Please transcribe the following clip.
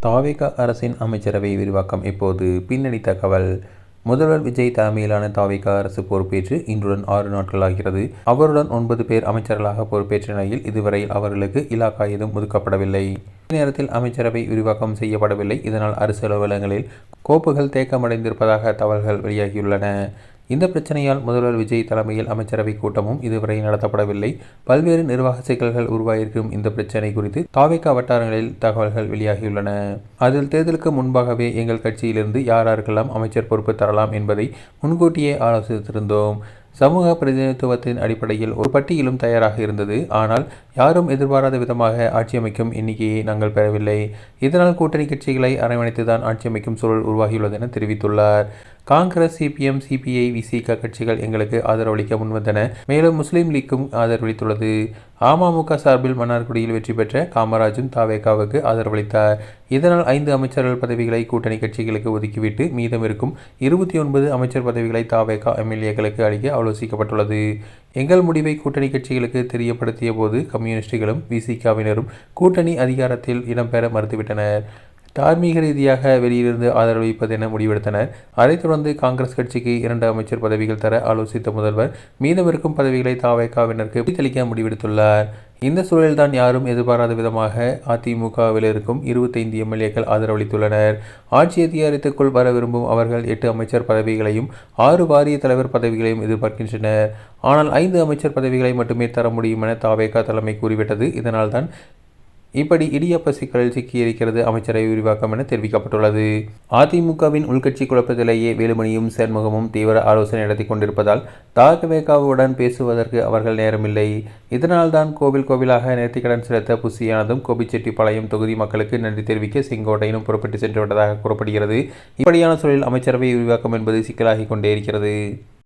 தாவேகா அரசின் அமைச்சரவை விரிவாக்கம் இப்போது பின்னணி தகவல். முதல்வர் விஜய் தலைமையிலான தாவேகா அரசு பொறுப்பேற்று இன்றுடன் 6 நாட்களாகிறது. அவருடன் 9 பேர் அமைச்சர்களாக பொறுப்பேற்ற நிலையில் இதுவரை அவர்களுக்கு இலாகா ஏதும் ஒதுக்கப்படவில்லை. அதே நேரத்தில் அமைச்சரவை விரிவாக்கம் செய்யப்படவில்லை. இதனால் அரசு அலுவலகங்களில் கோப்புகள் தேக்கமடைந்திருப்பதாக தகவல்கள் வெளியாகியுள்ளன. இந்த பிரச்சனையால் முதல்வர் விஜய் தலைமையில் அமைச்சரவை கூட்டமும் இதுவரை நடத்தப்படவில்லை. பல்வேறு நிர்வாக சிக்கல்கள் உருவாகியிருக்கும் இந்த பிரச்சனை குறித்து தாவேகா வட்டாரங்களில் தகவல்கள் வெளியாகியுள்ளன. அதில் தேர்தலுக்கு முன்பாகவே எங்கள் கட்சியிலிருந்து யாருக்கெல்லாம் அமைச்சர் பொறுப்பு தரலாம் என்பதை முன்கூட்டியே ஆலோசித்திருந்தோம். சமூக பிரதிநிதித்துவத்தின் அடிப்படையில் ஒரு பட்டியலும் தயாராக இருந்தது. ஆனால் யாரும் எதிர்பாராத விதமாக ஆட்சி அமைக்கும் எண்ணிக்கையை நாங்கள் பெறவில்லை. இதனால் கூட்டணி கட்சிகளை அரவணைத்துதான் ஆட்சி அமைக்கும் சூழல் உருவாகியுள்ளது என தெரிவித்துள்ளார். காங்கிரஸ், சிபிஎம், சிபிஐ, விசிக கட்சிகள் எங்களுக்கு ஆதரவளிக்க முன்வந்தன. மேலும் முஸ்லீம் லீக்கும் ஆதரவளித்துள்ளது. அமமுக சார்பில் மன்னார்குடியில் வெற்றி பெற்ற காமராஜும் தாவேகாவுக்கு ஆதரவளித்தார். இதனால் 5 அமைச்சர்கள் பதவிகளை கூட்டணி கட்சிகளுக்கு ஒதுக்கிவிட்டு மீதம் இருக்கும் 29 அமைச்சர் பதவிகளை தாவேகா எம்எல்ஏக்களுக்கு அளிக்க ஆலோசிக்கப்பட்டுள்ளது. எங்கள் முடிவை கூட்டணி கட்சிகளுக்கு தெரியப்படுத்திய போது கம்யூனிஸ்டுகளும் விசிகாவினரும் கூட்டணி அதிகாரத்தில் இடம்பெற மறுத்துவிட்டனர். தார்மீக ரீதியாக வெளியிலிருந்து ஆதரவளிப்பது என முடிவெடுத்தனர். அதைத் தொடர்ந்து காங்கிரஸ் கட்சிக்கு 2 அமைச்சர் பதவிகள் தர ஆலோசித்த முதல்வர் மீதமிருக்கும் பதவிகளை தாவேகாவினருக்கு பிரித்தளிக்க முடிவெடுத்துள்ளார். இந்த சூழலில்தான் யாரும் எதிர்பாராத விதமாக அதிமுகவில் இருக்கும் 25 எம்எல்ஏக்கள் ஆதரவளித்துள்ளனர். ஆட்சி அதிகாரத்துக்குள் வர விரும்பும் அவர்கள் 8 அமைச்சர் பதவிகளையும் 6 வாரிய தலைவர் பதவிகளையும் எதிர்பார்க்கின்றனர். ஆனால் 5 அமைச்சர் பதவிகளை மட்டுமே தர முடியும் என தாவேகா தலைமை கூறிவிட்டது. இதனால்தான் இப்படி இடியப்ப சிக்கலில் சிக்கியிருக்கிறது அமைச்சரவை விரிவாக்கம் என தெரிவிக்கப்பட்டுள்ளது. அதிமுகவின் உள்கட்சி குழப்பத்திலேயே வேலுமணியும் சேர்முகமும் தீவிர ஆலோசனை நடத்தி கொண்டிருப்பதால் தாவேகாவுடன் பேசுவதற்கு அவர்கள் நேரமில்லை. இதனால்தான் கோவில் கோவிலாக நேர்த்திக்கடன் செலுத்த புசியானதும் கோபிச்செட்டிப்பாளையம் தொகுதி மக்களுக்கு நன்றி தெரிவிக்க செங்கோட்டையிலும் புறப்பட்டு சென்று விட்டதாக கூறப்படுகிறது. இப்படியான சூழலில் அமைச்சரவை விரிவாக்கம் என்பது சிக்கலாகி கொண்டே இருக்கிறது.